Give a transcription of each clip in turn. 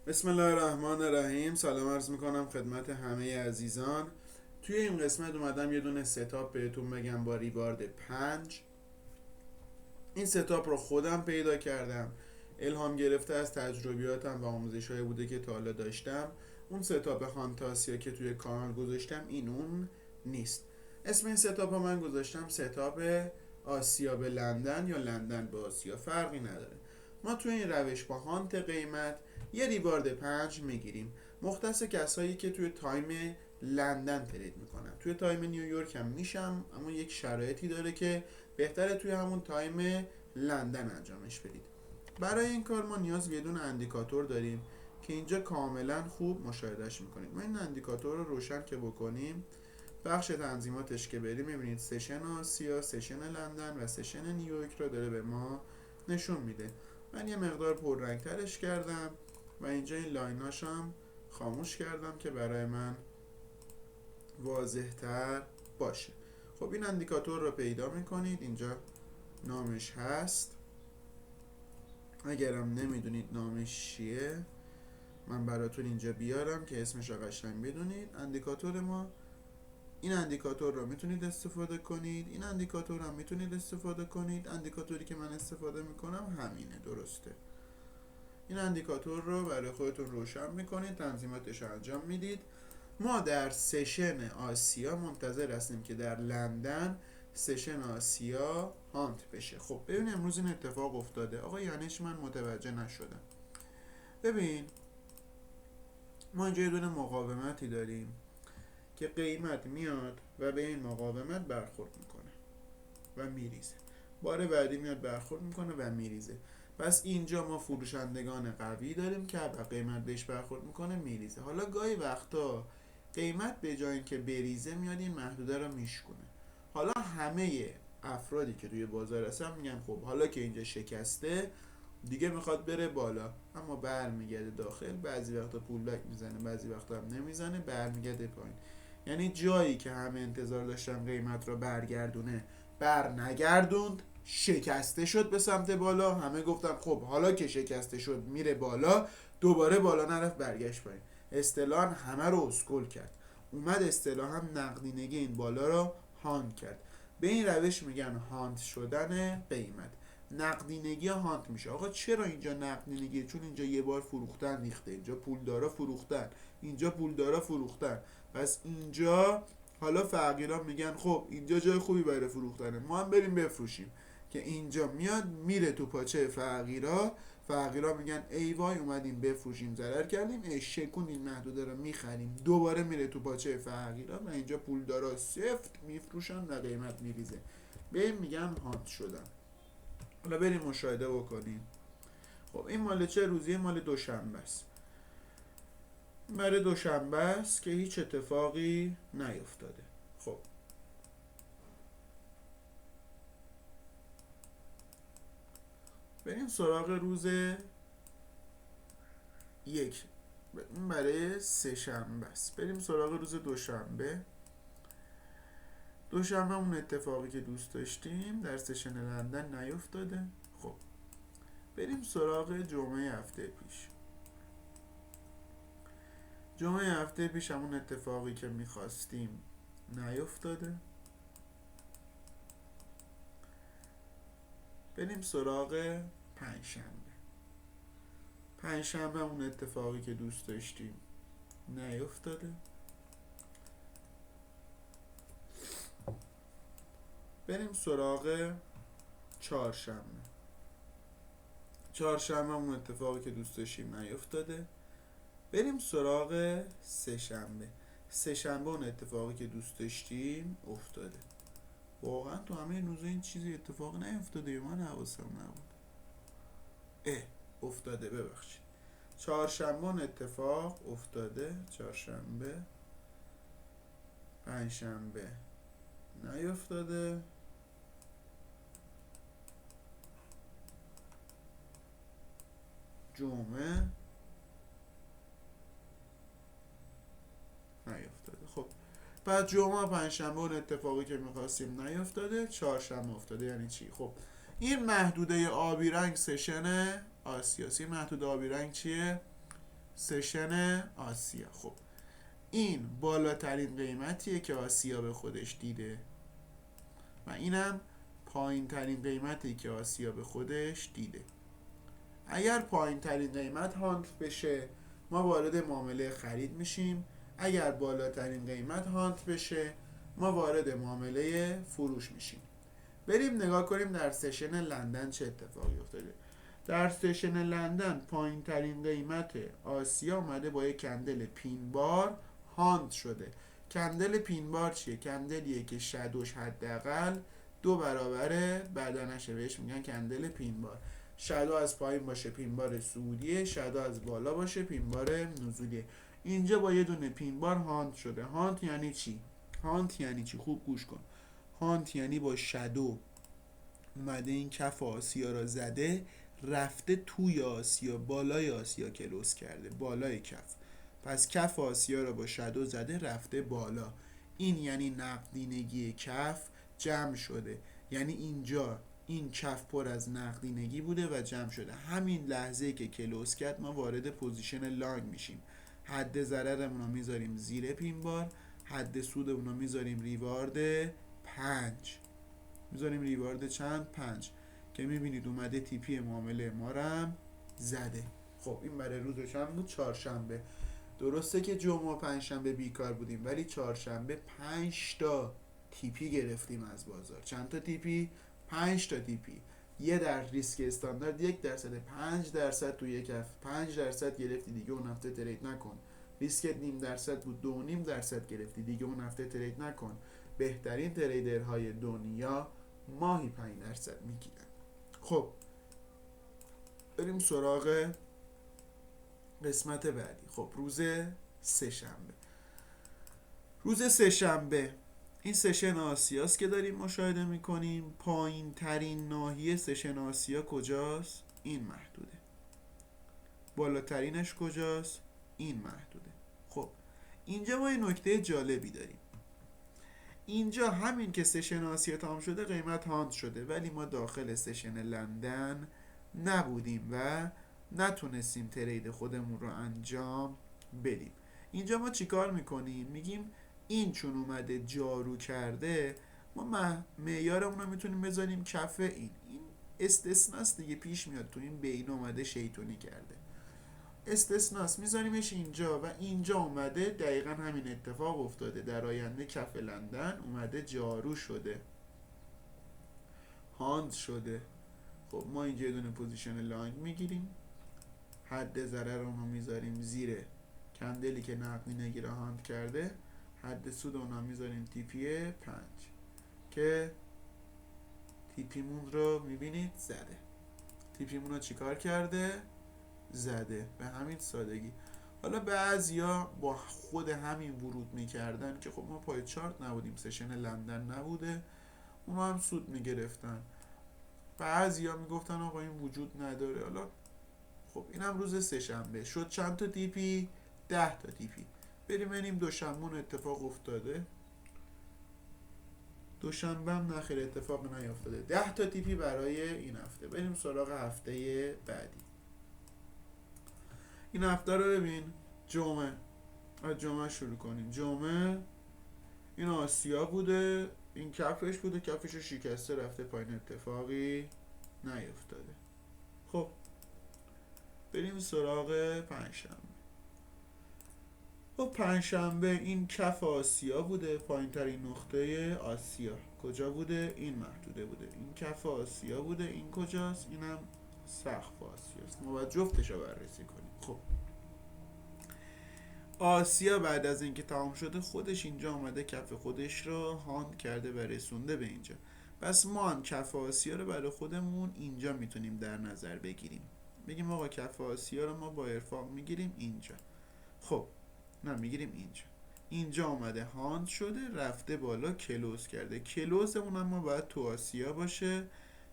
بسم الله الرحمن الرحیم. سلام عرض میکنم خدمت همه عزیزان. توی این قسمت اومدم یه دونه ستاپ بهتون بگم با ریوارد 5. این ستاپ رو خودم پیدا کردم، الهام گرفته از تجربیاتم و آموزش‌هایی بوده که تا حالا داشتم. اون ستاپ هانتاسیا که توی کانال گذاشتم این اون نیست. اسم این ستاپ رو من گذاشتم ستاپ آسیا به لندن یا لندن به آسیا، فرقی نداره. ما توی این روش با هانت قیمت یه ریوارد 5 میگیریم، مختص کسایی که توی تایم لندن ترید میکنن. توی تایم نیویورک هم میشم، اما یک شرایطی داره که بهتره توی همون تایم لندن انجامش بدید. برای این کار ما نیاز به یه دونه اندیکاتور داریم که اینجا کاملا خوب مشاهدهش میکنید. ما این اندیکاتور رو روشن که بکنیم، بخش تنظیماتش که بریم میبینید سشن آسیا، سشن لندن و سشن نیویورک رو داره به ما نشون میده. من یه مقدار پررنگ ترش کردم و اینجا این لایناش هم خاموش کردم که برای من واضح تر باشه. خب این اندیکاتور رو پیدا میکنید، اینجا نامش هست. اگرم نمیدونید نامش چیه من براتون اینجا بیارم که اسمش رو قشنگ بدونید. اندیکاتور ما این اندیکاتور رو میتونید استفاده کنید، این اندیکاتور هم میتونید استفاده کنید. اندیکاتوری که من استفاده میکنم همینه، درسته. این اندیکاتور رو برای خودتون روشن میکنید، تنظیماتش رو انجام میدید. ما در سشن آسیا منتظر هستیم که در لندن سشن آسیا هانت بشه. خب ببین امروز این اتفاق افتاده. آقا یعنیش من متوجه نشدم. ببین ما اینجا یه دونه مقاومتی داریم که قیمت میاد و به این مقاومت برخورد میکنه و میریزه. بار بعدی میاد برخورد میکنه و میریزه. پس اینجا ما فروشندگان قوی داریم که و قیمت بهش برخورد میکنه میریزه. حالا گاهی وقتا قیمت به جای اینکه بریزه میاد این محدوده رو میشکنه. حالا همه افرادی که توی بازار هستن میگن خب حالا که اینجا شکسته دیگه میخواد بره بالا، اما برمیگرده داخل. بعضی وقتا پول بک میزنه، بعضی وقتا هم نمیزنه، برمیگرده پایین. یعنی جایی که همه انتظار داشتن قیمت رو برگردونه نگردوند، شکسته شد به سمت بالا. همه گفتن خب حالا که شکسته شد میره بالا، دوباره بالا نرفت، برگشت پایین. اصطلاحاً همه رو اسکول کرد، اومد اصطلاحاً نقدینگی این بالا رو هاند کرد. به این روش میگن هاند شدن قیمت. نقدینگی هانت میشه. آقا چرا اینجا نقدینگیه؟ چون اینجا یه بار فروختن ریخته، اینجا پولدارا فروختن، اینجا پولدارا فروختن. پس اینجا حالا فقیرا میگن خب اینجا جای خوبی برای فروختنه، ما هم بریم بفروشیم. که اینجا میاد میره تو پاچه فقیرا. فقیرا میگن ای وای اومدیم بفروشیم ضرر کردیم، شکوندیم محدوده رو میخریم، دوباره میره تو پاچه فقیرا و اینجا پولدارا سفت میفروشن و قیمت میریزه. به این میگن هانت شدن. حالا بریم مشاهده بکنیم. خب این مال چه روزیه؟ مال دوشنبه است. برای دوشنبه است که هیچ اتفاقی نیفتاده. خب بریم سراغ روز یک. این برای سه شنبه است. بریم سراغ روز دوشنبه. دوشنبه اون اتفاقی که دوست داشتیم در سشن لندن نیفتاده. خب بریم سراغ جمعه هفته پیش. جمعه هفته پیش همون اتفاقی که میخواستیم نیفتاده. بریم سراغ پنجشنبه. پنجشنبه اون اتفاقی که دوست داشتیم نیفتاده. بریم سراغ چهارشنبه. چهارشنبه اون اتفاقی که دوست داشتیم نیفتاده. بریم سراغ سه شنبه. سه شنبه اون اتفاقی که دوست داشتیم افتاده. واقعا تو همه روزا این چیزی اتفاق نیفتاده یا من حواسم نبود؟ افتاده، ببخشید. چهارشنبه اون اتفاق افتاده. چهارشنبه. پنجشنبه نیفتاده. جمعه نیفتاده. خب بعد جمعه و پنجشنبه اون اتفاقی که میخواستیم نیفتاده. چهارشنبه افتاده. یعنی چی؟ خب این محدوده آبی رنگ سشن آسیاسی. محدوده آبی رنگ چیه؟ سشن آسیا. خب این بالاترین قیمتیه که آسیا به خودش دیده و اینم پایین ترین قیمتی که آسیا به خودش دیده. اگر پایین ترین قیمت هانت بشه ما وارد معامله خرید میشیم، اگر بالاترین قیمت هانت بشه ما وارد معامله فروش میشیم. بریم نگاه کنیم در سشن لندن چه اتفاقی افتاده. در سشن لندن پایین ترین قیمت آسیا اومده با یک کندل پین بار هانت شده. کندل پین بار چیه؟ کندلیه که شادوش حداقل 2 برابر بدنشه، بهش میگن کندل پین بار. شادو از پایین باشه پین بار صعودیه، شادو از بالا باشه پین بار نزولیه. اینجا با یه دونه پین بار هانت شده. هانت یعنی چی؟ هانت یعنی چی؟ خوب گوش کن. هانت یعنی با شادو اومده این کف آسیا را زده، رفته توی آسیا، بالای آسیا کلوس کرده، بالای کف. پس کف آسیا را با شادو زده رفته بالا. این یعنی نقدینگی کف جمع شده، یعنی اینجا این کف پر از نقدینگی بوده و جمع شده. همین لحظه که کلوس کرد ما وارد پوزیشن لانگ میشیم. حد ضررمون رو میذاریم زیر پین بار، حد سودمون رو میذاریم ریوارد 5. میذاریم ریوارد چند؟ 5 که میبینید اومده تیپی معامله ما رم زده. خب این برای روز چند بود؟ چهارشنبه. درسته که جمعه و پنجشنبه بیکار بودیم ولی چهارشنبه 5 تا تیپی گرفتیم از بازار. چند تا تیپی؟ 5 تا تیپی. یه در ریسک استاندارد 1%، 5% توی یک هفته 5% گرفتی دیگه اون هفته ترید نکن. ریسکت 0.5% بود، 2.5% گرفتی دیگه اون هفته ترید نکن. بهترین تریدرهای دنیا ماهی 5% میگیرن. خب بریم سراغ قسمت بعدی. خب روز سه‌شنبه. روز سه‌شنبه این سشن آسیاست که داریم مشاهده میکنیم. پایین ترین ناحیه سشن آسیا کجاست؟ این محدوده. بالاترینش کجاست؟ این محدوده. خب اینجا ما یه نکته جالبی داریم. اینجا همین که سشن آسیا تمام شده قیمت هاند شده، ولی ما داخل سشن لندن نبودیم و نتونستیم ترید خودمون رو انجام بدیم. اینجا ما چیکار میکنیم؟ میگیم این چون اومده جارو کرده ما معیارمون رو میتونیم بذاریم کف این استثناست دیگه، پیش میاد تو این بین اومده شیطونی کرده، استثناست میذاریمش اینجا و اینجا اومده دقیقا همین اتفاق افتاده. در آینده کف لندن اومده جارو شده، هاند شده. خب ما اینجا یه دونه پوزیشن لانگ میگیریم، حد ضرر رو میذاریم زیر کندلی که نقدینگی رو هاند کرده، حد سود اونها میذاریم تیپی 5 که تیپیمون رو میبینید زده. تیپیمون رو چیکار کرده؟ زده. به همین سادگی. حالا بعضیا با خود همین ورود میکردن که خب ما پای چارت نبودیم، سشن لندن نبوده، اونا هم سود میگرفتن. بعضیا میگفتن آقا این وجود نداره. حالا خب اینم روز سه‌شنبه شد. چند تا تیپی؟ 10 تا تیپی. بریم ببینیم دوشنبه اتفاق افتاده. دوشنبه هم نخیر اتفاق نیافتاده. 10 تا تیپی برای این هفته. بریم سراغ هفته بعدی. این هفته رو ببین. جمعه، از جمعه شروع کنیم. جمعه این آسیا بوده، این کفش بوده، کفش رو شکسته رفته پایین، اتفاقی نیافتاده. خب بریم سراغ پنجشنبه. خب پنجشنبه این کف آسیا بوده، پایین ترین نقطه آسیا کجا بوده؟ این محدوده بوده. این کف آسیا بوده، این کجاست؟ اینم سقف آسیاست. ما باید جفتش رو بررسی کنیم. خب آسیا بعد از اینکه تمام شده خودش اینجا اومده کف خودش رو هاند کرده و رسونده به اینجا. پس ما هم کف آسیا رو برای خودمون اینجا میتونیم در نظر بگیریم. بگیم آقا کف آسیا رو ما با ارفاق میگیریم اینجا. خب نه، میگیریم اینجا. اینجا اومده هاند شده رفته بالا کلوز کرده. کلوزمون هم ما باید تو آسیا باشه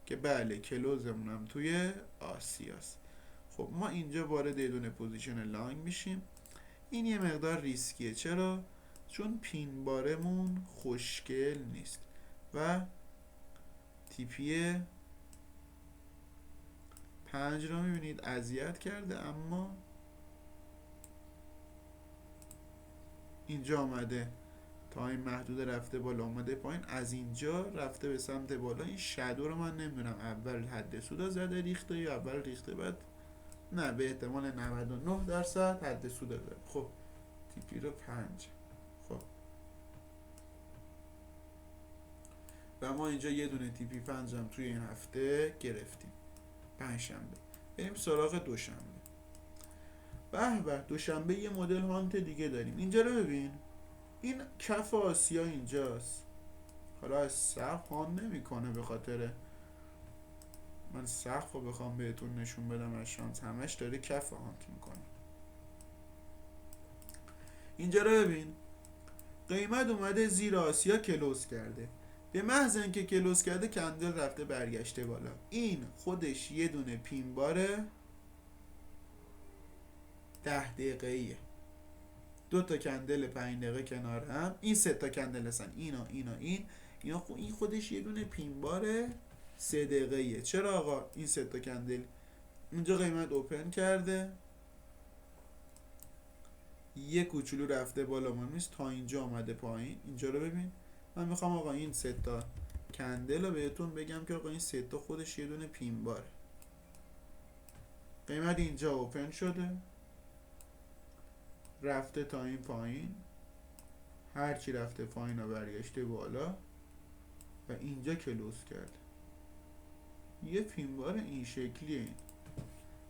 که بله کلوزمون هم توی آسیاست. خب ما اینجا وارد یه دونه پوزیشن لانگ میشیم. این یه مقدار ریسکیه. چرا؟ چون پین بارمون خوشگل نیست و تیپی 5 رو میبینید اذیت کرده، اما اینجا آمده تایم محدود رفته بالا اومده پایین، از اینجا رفته به سمت بالا. این شادو رو من نمیدونم اول حد سودا زده ریخته یا اول ریخته بعد، نه به احتمال 99% حد سودا زده. خب تی پی رو 5. خب و ما اینجا یه دونه تی پی 5 هم توی این هفته گرفتیم، پنجشنبه. بریم سراغ دوشنبه. به به، دوشنبه یه مدل هانت دیگه داریم. اینجا رو ببین، این کف آسیا اینجاست. حالا از سقف هان نمیکنه به خاطر من سقف رو بخوام بهتون نشون بدم از شانس، همش داره کف هانت میکنه. اینجا رو ببین، قیمت اومده زیر آسیا کلوز کرده، به محض اینکه کلوز کرده کندل رفته برگشته بالا. این خودش یه دونه پین باره 10 دقیقه‌ایه، 2 تا کندل 5 دقیقه کنار هم، این 3 تا کندل هستن، این خودش یه دونه پین باره 3 دقیقه‌ایه. چرا آقا؟ این 3 تا کندل اینجا قیمت اوپن کرده، یه کوچولو رفته بالا ما نیست تا اینجا آمده پایین. اینجا رو ببین، من میخوام آقا این 3 تا کندل رو بهتون بگم که آقا این 3 تا خودش یه دونه پین باره. قیمت اینجا اوپن شده، رفته تا این پایین، هرچی رفته پایین رو برگشته بالا و اینجا کلوز کرد. یه پین بار این شکلیه. این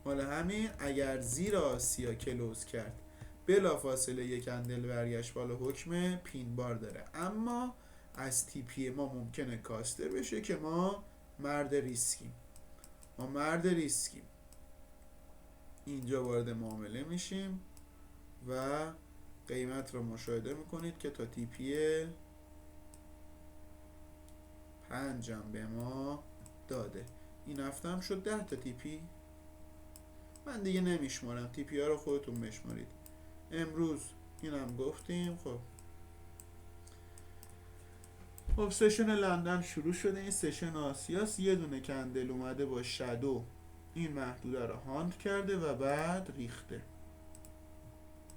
حالا همین اگر زیر آسیا کلوز کرد بلا فاصله یک کندل برگشت بالا، حکم پین بار داره. اما از تی پی ما ممکنه کاسته بشه که ما مرد ریسکیم. اینجا وارد معامله میشیم و قیمت رو مشاهده میکنید که تا تی پی 5 هم به ما داده. این هفته هم شد 10 تا تی پی. من دیگه نمیشمارم، تی پی ها رو خودتون بشمارید. امروز اینم گفتیم. خب سشن لندن شروع شده. این سشن آسیاس، یه دونه کندل اومده با شادو این محدوده رو هاند کرده و بعد ریخته.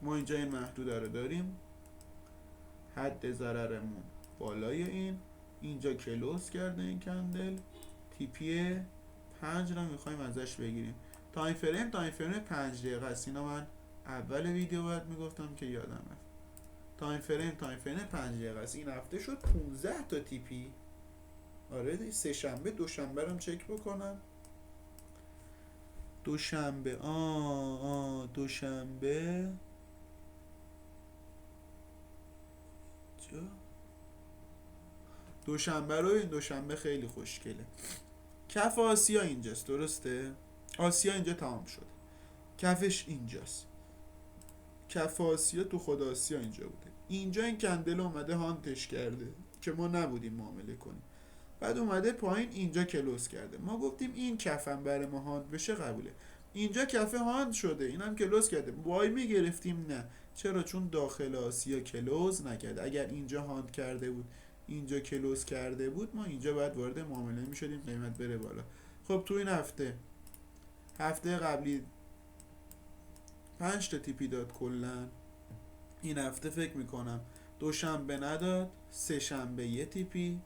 ما اینجا این محدوده رو داریم، حد ضررمون بالای اینجا کلوز کرده این کندل، تی پی 5 رو میخوایم ازش بگیریم. تایم فریم 5 دقیقه است. اینا من اول ویدیو باید میگفتم که یادم رفت. تایم فریم 5 دقیقه است. این هفته شد 15 تا تی پی. آره، سه شنبه دوشنبه رو چک بکنم. دوشنبه دوشنبه رو این دوشنبه خیلی خوشگله. کف آسیا اینجاست، درسته؟ آسیا اینجا تمام شد، کفش اینجاست. کف آسیا تو خود آسیا اینجا بوده. اینجا این کندل اومده هانتش کرده که ما نبودیم معامله کنیم، بعد اومده پایین اینجا کلوز کرده. ما گفتیم این کفم برای ما هاند بشه قبوله. اینجا کفه هاند شده، اینم کلوز کرده. وای میگرفتیم نه. چرا؟ چون داخل آسیا کلوز نکرده. اگر اینجا هاند کرده بود، اینجا کلوز کرده بود، ما اینجا باید وارد معامله میشدیم، قیمت بره بالا. خب تو این هفته قبلی 5 تا تی پی داد کلا. این هفته فکر میکنم دوشنبه نداد، سه شنبه یه تی پی،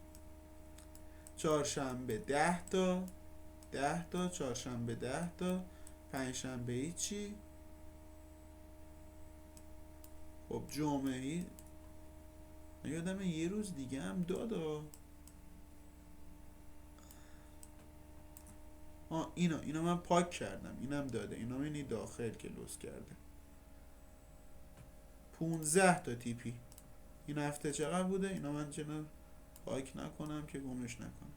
چهارشنبه 10 تا، چهارشنبه 10 تا، پنجشنبه هیچی. خب جمعه یادم یه روز دیگه هم دادا. اینا من پاک کردم، اینم داده. اینا اینی داخل کلوز کرده. 15 تا تی پی این هفته چقدر بوده؟ اینا من چرا پاک نکنم که گمش نکنم.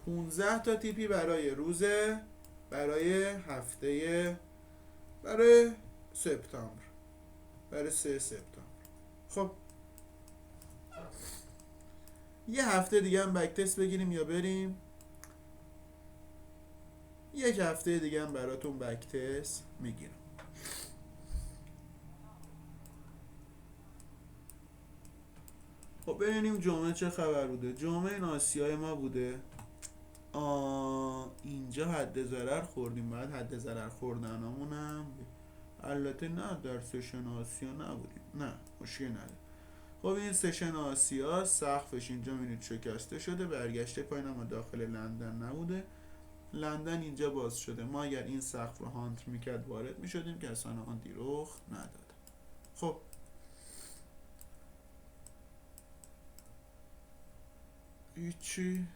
15 تا تی پی برای هفته برای سپتامبر، برای 3 سپتامبر. خب یه هفته دیگه هم بک تست بگیریم یا بریم؟ یک هفته دیگه هم براتون بک تست میگیرم. خب ببینیم جمعه چه خبر بوده. جمعه این آسیای ما بوده. اینجا حد ضرر خوردیم، باید حد ضرر خوردنامونم البته نه در سشن آسیا نبودیم، نه مشکل نداره. خب این سشن آسیا سقفش اینجا میبینید شکسته شده، برگشته پایین، اما داخل لندن نبوده. لندن اینجا باز شده. ما اگر این سقف رو هانت میکرد وارد میشدیم که اصلا هانتی رخ نداد. خب هیچی.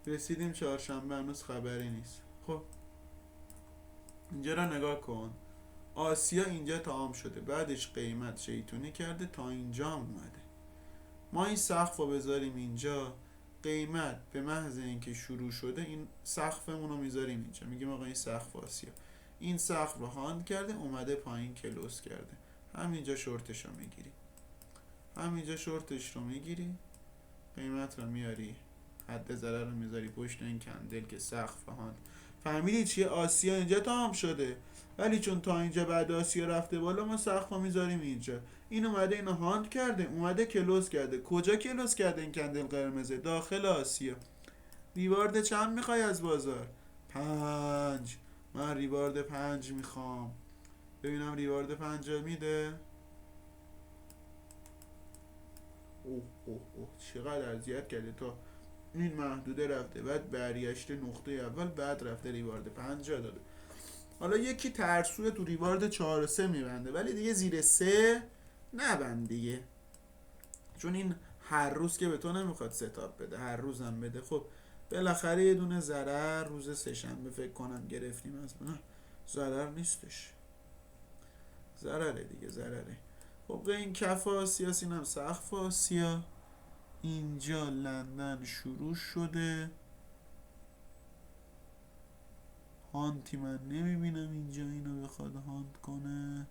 رسیدیم چهارشنبه، هنوز خبری نیست. خب اینجا را نگاه کن، آسیا اینجا تمام شده، بعدش قیمت شیطونی کرده تا اینجا هم اومده. ما این سقف رو بذاریم اینجا، قیمت به محض اینکه شروع شده این سقفمون رو میذاریم اینجا، میگیم آقا این سقف آسیا، این سقف رو هاند کرده اومده پایین کلوز کرده، همینجا شورتش رو میگیری، همینجا شورتش رو میگیری، قیمت رو میاری، حد ضرر رو میذاری پشت این کندل که سقف هاند. فهمیدی چیه؟ آسیا اینجا تمام شده، ولی چون تا اینجا بعد آسیا رفته بالا ما سقف رو میذاریم اینجا. این اومده اینو هاند کرده، اومده کلوز کرده. کجا کلوز کرده این کندل قرمزه؟ داخل آسیا. ریوارد چند میخوای از بازار؟ 5. من ریوارد 5 میخوام. ببینم ریوارد 5 میده. اوه چقدر اذیت کرده تا این محدوده رفته، بعد برگشته نقطه اول، بعد رفته ریوارد 50 داده. حالا یکی ترسوه تو ریوارد 4 و 3 میبنده، ولی دیگه زیر 3 نبند دیگه، چون این هر روز که به تو نمیخواد ستاپ بده، هر روزم بده. خب بالاخره یه دونه ضرر روز سه‌شنبه فکر کنم گرفتیم از من. ضرر نیستش، ضرره دیگه، ضرره. خب این کف آسیا، اینم سقف آسیا. اینجا لندن شروع شده، هانتی من نمیبینم اینجا اینو بخواد هانت کنه.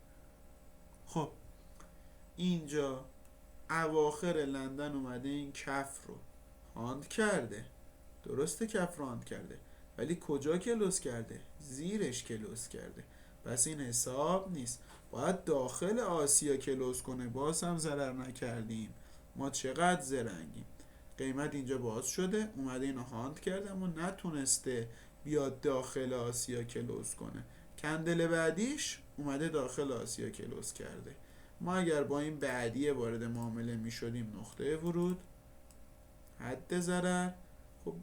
خب اینجا اواخر لندن اومده این کف رو هانت کرده، درسته کف رو هانت کرده، ولی کجا کلوز کرده؟ زیرش کلوز کرده، پس این حساب نیست. باید داخل آسیا کلوز کنه، باز هم ضرر نکردیم. ما چقدر زرنگیم. قیمت اینجا باز شده، اومده اینو هاند کرده، اما نتونسته بیاد داخل آسیا کلوز کنه. کندل بعدیش اومده داخل آسیا کلوز کرده. ما اگر با این بعدیه وارد معامله می شدیم، نقطه ورود، حد ضرر، خب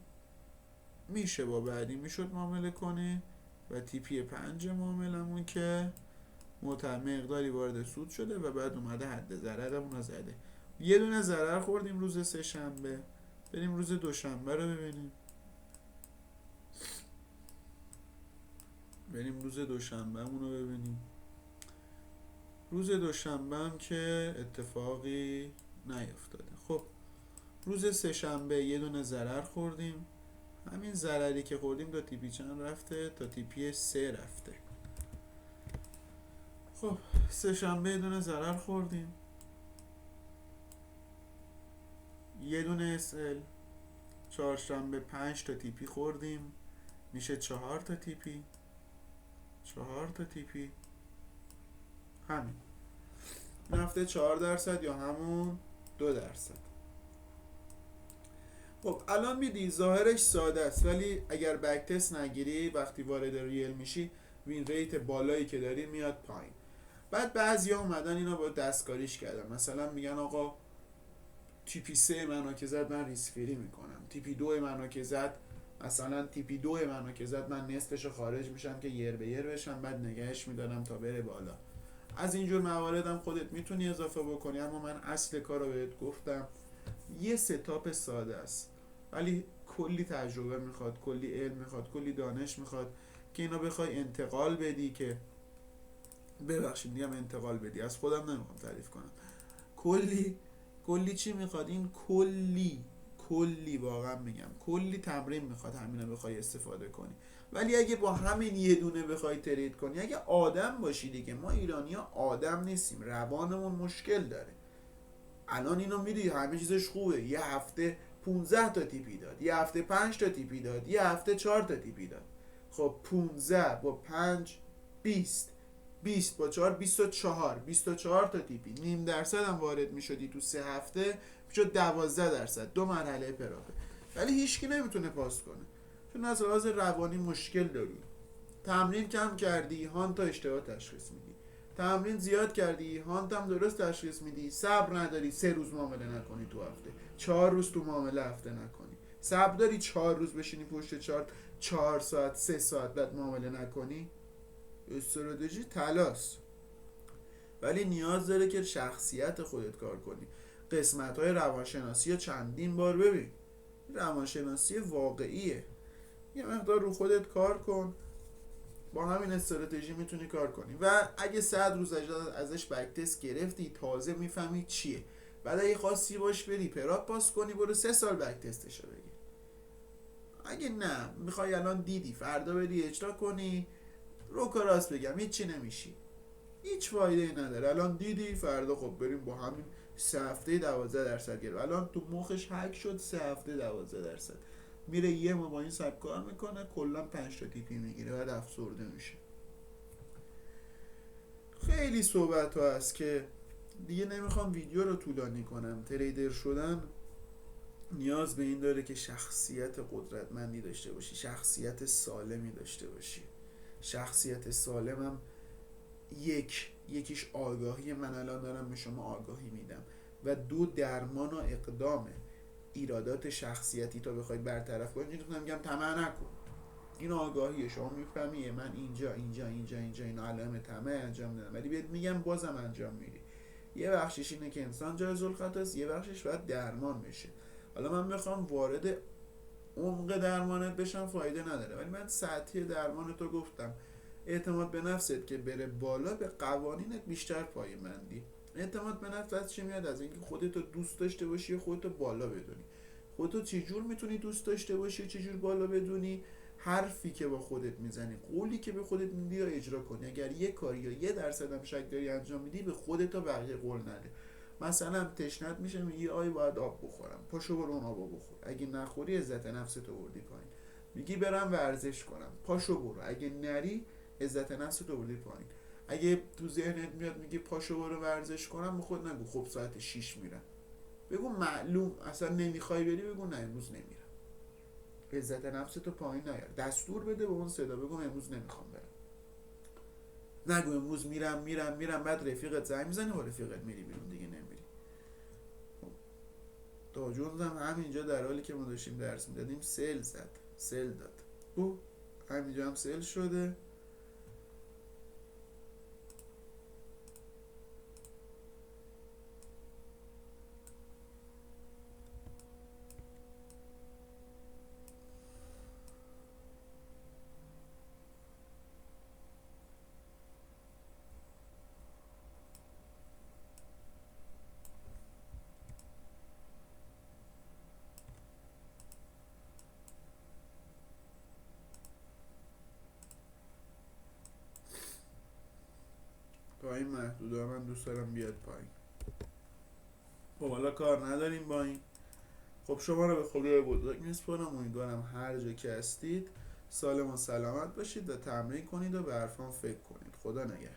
میشه با بعدی میشد معامله کنه و تیپی 5 معاملمون که مقداری وارد سود شده و بعد اومده حد ضررمون رو زده. یه دونه ضرر خوردیم روز سه‌شنبه. بریم روز دوشنبه رو ببینیم. روز دوشنبه رو ببینیم. روز دوشنبه هم که اتفاقی نیفتاده. خب روز سه‌شنبه یه دونه ضرر خوردیم. همین ضرری که خوردیم تا تیپی چند رفته؟ تا تیپی 3 رفته. خب سه‌شنبه یه دونه ضرر خوردیم، یه دونه SL. چهارشنبه 5 تا تیپی خوردیم، میشه 4 تا تیپی. 4 تا تیپی همین رفته 4% یا همون 2%. خب الان میدی ظاهرش ساده است، ولی اگر بک تست نگیری وقتی وارد ریل میشی وین ریت بالایی که داری میاد پایین. بعد بعضیا اومدن اینا با دستکاریش کردن، مثلا میگن آقا تیپی 3 منو که زد من ریسفری میکنم، تیپی 2 منو که زد، مثلا تیپی 2 منو که زد من نصفشو خارج میشم که یر به یر بشم، بعد نگهش میدارم تا بره بالا. از اینجور مواردم خودت میتونی اضافه بکنی، اما من اصل کارو بهت گفتم. یه ستاپ ساده است ولی کلی تجربه میخواد، کلی علم میخواد، کلی دانش میخواد که اینا بخوای انتقال بدی، که ببخشید میگم انتقال بدی، از خودم نمیخوام تعریف کنم، کلی چی میخواد؟ این کلی واقعا میگم کلی تمرین میخواد همینو بخوای استفاده کنی. ولی اگه با همین یه دونه بخوای ترید کنی، اگه آدم باشی دیگه، ما ایرانی‌ها آدم نیستیم، روانمون مشکل داره. الان اینو میدی همه چیزش خوبه، یه هفته 15 تا تیپی داد، یه هفته 5 تا تیپی داد، یه هفته 4 تا تیپی داد. خب 15 با 5 20 با 4 24 تا تیپی، نیم درصد هم وارد میشدی تو 3 هفته، شد 12%. 2 مرحله پراپه. ولی هیچکی نمیتونه پاس کنه، چون از لحاظ روانی مشکل داری. تمرین کم کردی، هانت اشتباه تشخیص میدی. تمرین زیاد کردی، هانت هم درست تشخیص میدی. صبر نداری 3 روز معامله نکنی تو هفته، 4 روز تو معامله هفته نکنی. صبر داری 4 روز بشینی پشت 4 ساعت 3 ساعت بعد معامله نکنی. استراتژی تلاس، ولی نیاز داره که شخصیت خودت کار کنی. قسمت‌های روانشناسی چندین بار ببین. روانشناسی واقعیه. یه مقدار رو خودت کار کن، با همین استراتژی میتونی کار کنی. و اگه 100 روز ازش بک تست گرفتی، تازه میفهمی چیه، بعد اگه خواستی باش بری پراپ پاس کنی، برو 3 سال بک تستشو بگیر. اگه نه میخوای الان دیدی فردا بری اجرا کنی، رو راست بگم هیچی نمیشی، هیچ فایده ای نداره. الان دیدی فردا خب بریم با همین 3 هفته 12% گرفت. الان تو مخش هک شد 3 هفته 12%. میره یه ماه با این سبک کار میکنه، کلا 5 تا تیپی میگیره، بعد افسرده میشه. خیلی صحبت ها هست که دیگه نمیخوام ویدیو رو طولانی کنم. تریدر شدن نیاز به این داره که شخصیت قدرتمندی داشته باشی، شخصیت سالمی داشته باشی. شخصیت سالمم یکیش آگاهی، من الان دارم به شما آگاهی میدم، و 2 درمان و اقدامه. ایرادات شخصیتی تا بخوای برطرف کنی، میتونم میگم طمع نکن، این آگاهیه، شما میفهمی من اینجا اینو علائم طمع انجام دادم، ولی بهت میگم بازم انجام میدی. یه بخشش اینه که انسان جایز الخطاست، یه بخشش باید درمان بشه. حالا من میخوام وارد عمق درمانت بشم، فایده نداره، ولی من سطحی درمانت رو گفتم. اعتماد به نفست که بره بالا، به قوانینت بیشتر پایبندی. اعتماد به نفس از چی میاد؟ از اینکه خودتو دوست داشته باشی و خودتو بالا بدونی. خودتو چجور میتونی دوست داشته باشی و چجور بالا بدونی؟ حرفی که با خودت میزنی، قولی که به خودت میدی یا اجرا کنی. اگر یه کاری یا 1% هم شک داری انجام میدی، به خودت تا بقیه قول نده. مثلا تشنت میشه، میگی آی باید آب بخورم، پاشو برو اون آبو بخور. اگه نخوری عزت نفست آوردی پایین. میگی برم ورزش کنم، پاشو برو. اگه نری عزت نفست آوردی پایین. اگه تو ذهنت میاد میگی پاشو برو ورزش کنم، به خود نگو خب ساعت 6 میرم. بگو معلوم اصلا نمیخوای بری، بگو نه امروز نمیرم. عزت نفستو پایین نیار. دستور بده به اون صدا، بگو امروز نمیخوام برم. نگو امروز میرم بعد رفیقت زنگ میزنه و رفیقت میری بیرون دیگه نمیری. تا جونز هم همینجا در حالی که ما داشتیم درس میدادیم سل داد. او همینجا هم سل شده. پایین محدوده، من دوست دارم بیاد پایین. خب حالا کار نداریم با این. خب شما رو به خدای بزرگ میسپارم. امیدوارم هر جا که هستید سالم و سلامت باشید و تمرین کنید و به حرفام فکر کنید. خدا نگهدار.